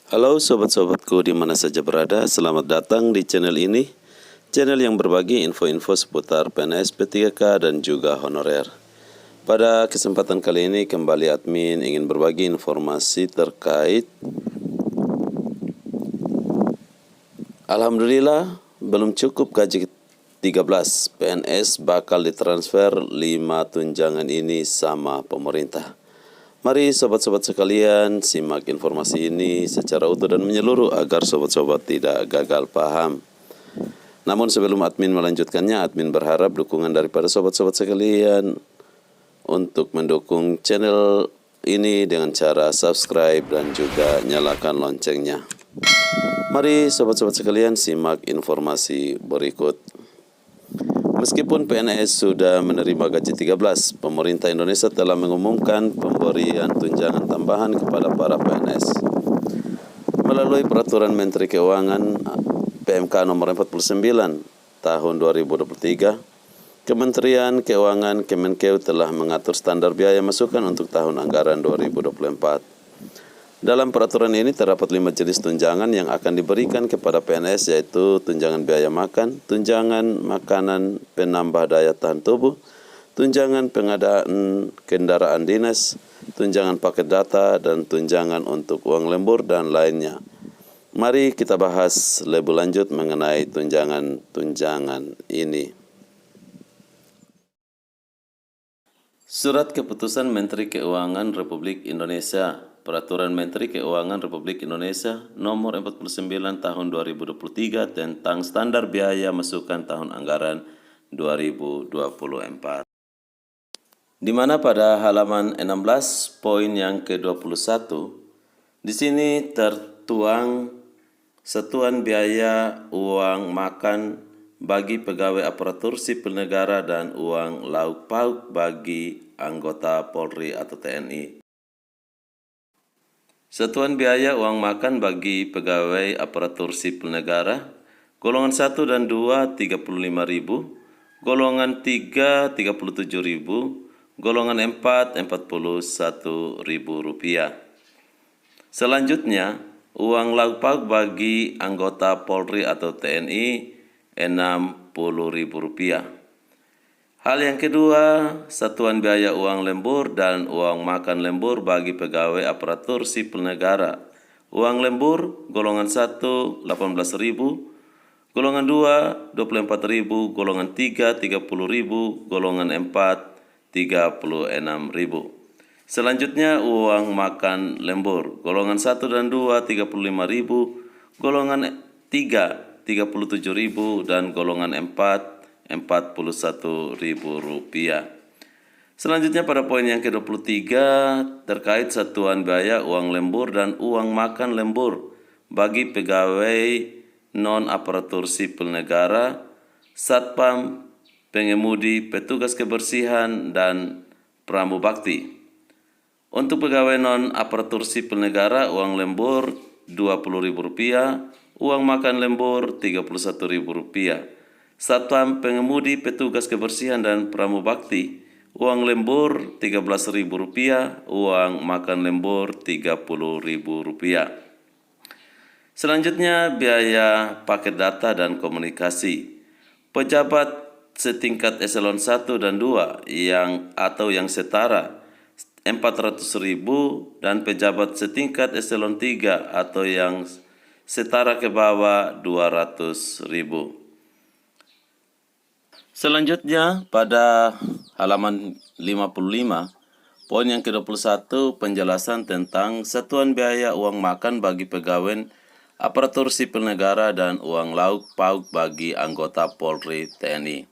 Halo sobat-sobatku di mana saja berada, selamat datang di channel ini, channel yang berbagi info-info seputar PNS, P3K, dan juga honorer. Pada kesempatan kali ini kembali admin ingin berbagi informasi terkait Alhamdulillah belum cukup gaji 13, PNS bakal ditransfer 5 tunjangan ini sama pemerintah. Mari sobat-sobat sekalian simak informasi ini secara utuh dan menyeluruh agar sobat-sobat tidak gagal paham. Namun sebelum admin melanjutkannya, admin berharap dukungan daripada sobat-sobat sekalian untuk mendukung channel ini dengan cara subscribe dan juga nyalakan loncengnya. Mari sobat-sobat sekalian simak informasi berikut. Meskipun PNS sudah menerima gaji 13, pemerintah Indonesia telah mengumumkan pemberian tunjangan tambahan kepada para PNS. Melalui Peraturan Menteri Keuangan PMK nomor 49 tahun 2023, Kementerian Keuangan Kemenkeu telah mengatur standar biaya masukan untuk tahun anggaran 2024. Dalam peraturan ini terdapat 5 jenis tunjangan yang akan diberikan kepada PNS, yaitu tunjangan biaya makan, tunjangan makanan penambah daya tahan tubuh, tunjangan pengadaan kendaraan dinas, tunjangan paket data, dan tunjangan untuk uang lembur dan lainnya. Mari kita bahas lebih lanjut mengenai tunjangan ini. Surat Keputusan Menteri Keuangan Republik Indonesia, Peraturan Menteri Keuangan Republik Indonesia Nomor 49 Tahun 2023 tentang Standar Biaya Masukan Tahun Anggaran 2024. Di mana pada halaman 16 poin yang ke-21 di sini tertuang satuan biaya uang makan bagi pegawai aparatur sipil negara dan uang lauk pauk bagi anggota Polri atau TNI. Satuan biaya uang makan bagi pegawai aparatur sipil negara, golongan 1 dan 2 35.000, golongan 3 37.000, golongan 4 41.000 rupiah. Selanjutnya, uang lauk pauk bagi anggota Polri atau TNI 60.000 rupiah. Hal yang kedua, satuan biaya uang lembur dan uang makan lembur bagi pegawai aparatur sipil negara. Uang lembur golongan 1 18.000, golongan 2 24.000, golongan 3 30.000, golongan 4 36.000. Selanjutnya uang makan lembur golongan 1 dan 2 35.000, golongan 3 37.000, dan golongan 4 41.000 rupiah. Selanjutnya pada poin yang ke-23 terkait satuan biaya uang lembur dan uang makan lembur bagi pegawai non-aparatur sipil negara, satpam, pengemudi, petugas kebersihan, dan pramubakti. Untuk pegawai non-aparatur sipil negara, uang lembur Rp20.000, uang makan lembur Rp31.000. Satpam, pengemudi, petugas kebersihan, dan pramubakti, uang lembur Rp13.000, uang makan lembur Rp30.000. Selanjutnya, biaya paket data dan komunikasi. Pejabat setingkat eselon 1 dan 2 yang setara 400.000 dan pejabat setingkat eselon 3 atau yang setara ke bawah 200.000. Selanjutnya pada halaman 55, poin yang ke-21 penjelasan tentang satuan biaya uang makan bagi pegawai aparatur sipil negara dan uang lauk pauk bagi anggota Polri TNI.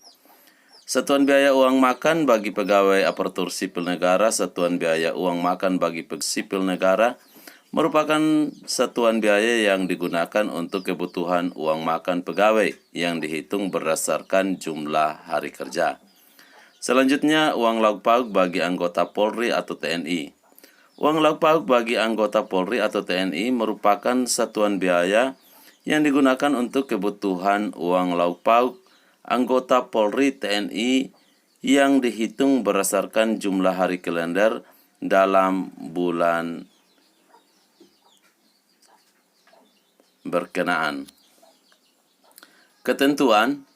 Satuan biaya uang makan bagi pegawai aparatur sipil negara, satuan biaya uang makan bagi pegawai sipil negara merupakan satuan biaya yang digunakan untuk kebutuhan uang makan pegawai yang dihitung berdasarkan jumlah hari kerja. Selanjutnya, uang lauk pauk bagi anggota Polri atau TNI. Uang lauk pauk bagi anggota Polri atau TNI merupakan satuan biaya yang digunakan untuk kebutuhan uang lauk pauk anggota Polri TNI yang dihitung berdasarkan jumlah hari kalender dalam bulan berkenaan. Ketentuan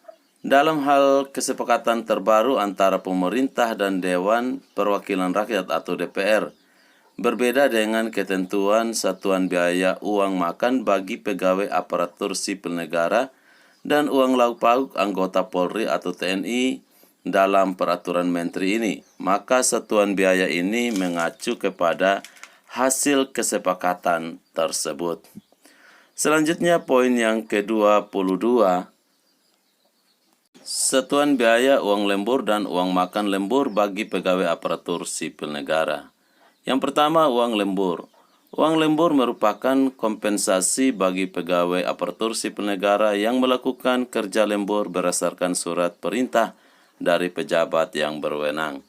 dalam hal kesepakatan terbaru antara pemerintah dan Dewan Perwakilan Rakyat atau DPR, berbeda dengan ketentuan satuan biaya uang makan bagi pegawai aparatur sipil negara dan uang lauk pauk anggota Polri atau TNI dalam peraturan menteri ini, maka satuan biaya ini mengacu kepada hasil kesepakatan tersebut. Selanjutnya poin yang ke-22, satuan biaya uang lembur dan uang makan lembur bagi pegawai aparatur sipil negara. Yang pertama, uang lembur. Uang lembur merupakan kompensasi bagi pegawai aparatur sipil negara yang melakukan kerja lembur berdasarkan surat perintah dari pejabat yang berwenang.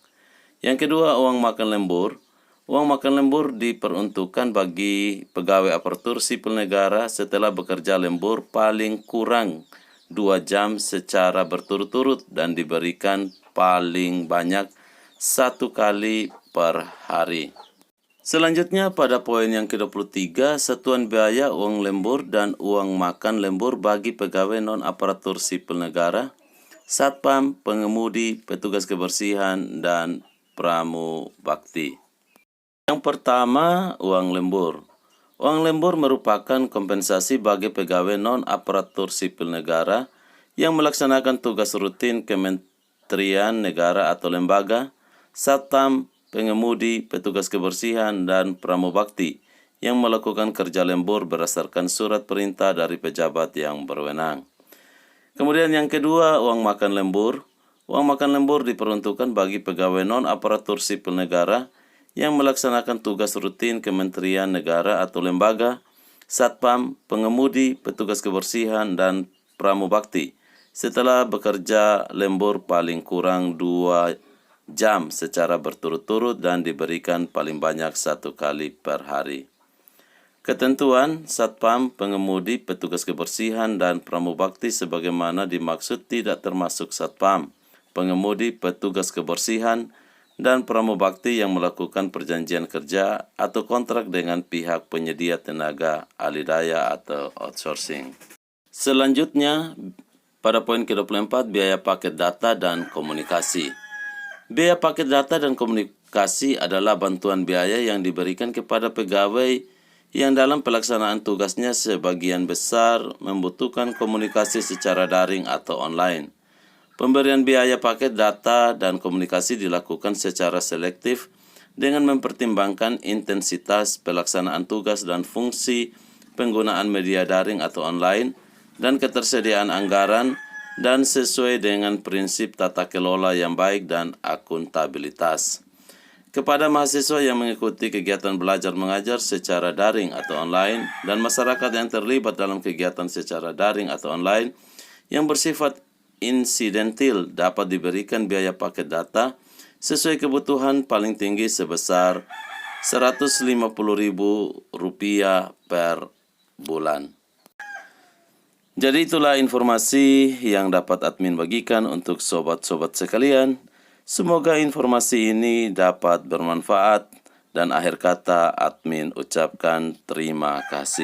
Yang kedua, uang makan lembur. Uang makan lembur diperuntukkan bagi pegawai aparatur sipil negara setelah bekerja lembur paling kurang 2 jam secara berturut-turut dan diberikan paling banyak 1 kali per hari. Selanjutnya pada poin yang ke-23, satuan biaya uang lembur dan uang makan lembur bagi pegawai non-aparatur sipil negara, satpam, pengemudi, petugas kebersihan, dan pramubakti. Yang pertama, uang lembur. Uang lembur merupakan kompensasi bagi pegawai non-aparatur sipil negara yang melaksanakan tugas rutin Kementerian Negara atau lembaga, satpam, pengemudi, petugas kebersihan, dan pramubakti yang melakukan kerja lembur berdasarkan surat perintah dari pejabat yang berwenang. Kemudian yang kedua, uang makan lembur. Uang makan lembur diperuntukkan bagi pegawai non-aparatur sipil negara yang melaksanakan tugas rutin Kementerian Negara atau lembaga, satpam, pengemudi, petugas kebersihan, dan pramubakti setelah bekerja lembur paling kurang 2 jam secara berturut-turut dan diberikan paling banyak 1 kali per hari. Ketentuan satpam, pengemudi, petugas kebersihan, dan pramubakti sebagaimana dimaksud tidak termasuk satpam, pengemudi, petugas kebersihan, dan pramubakti yang melakukan perjanjian kerja atau kontrak dengan pihak penyedia tenaga ahli daya atau outsourcing. Selanjutnya, pada poin ke-24, biaya paket data dan komunikasi. Biaya paket data dan komunikasi adalah bantuan biaya yang diberikan kepada pegawai yang dalam pelaksanaan tugasnya sebagian besar membutuhkan komunikasi secara daring atau online. Pemberian biaya paket data dan komunikasi dilakukan secara selektif dengan mempertimbangkan intensitas pelaksanaan tugas dan fungsi penggunaan media daring atau online dan ketersediaan anggaran dan sesuai dengan prinsip tata kelola yang baik dan akuntabilitas. Kepada mahasiswa yang mengikuti kegiatan belajar mengajar secara daring atau online dan masyarakat yang terlibat dalam kegiatan secara daring atau online yang bersifat insidentil dapat diberikan biaya paket data sesuai kebutuhan paling tinggi sebesar Rp150.000 per bulan. Jadi itulah informasi yang dapat admin bagikan untuk sobat-sobat sekalian. Semoga informasi ini dapat bermanfaat dan akhir kata admin ucapkan terima kasih.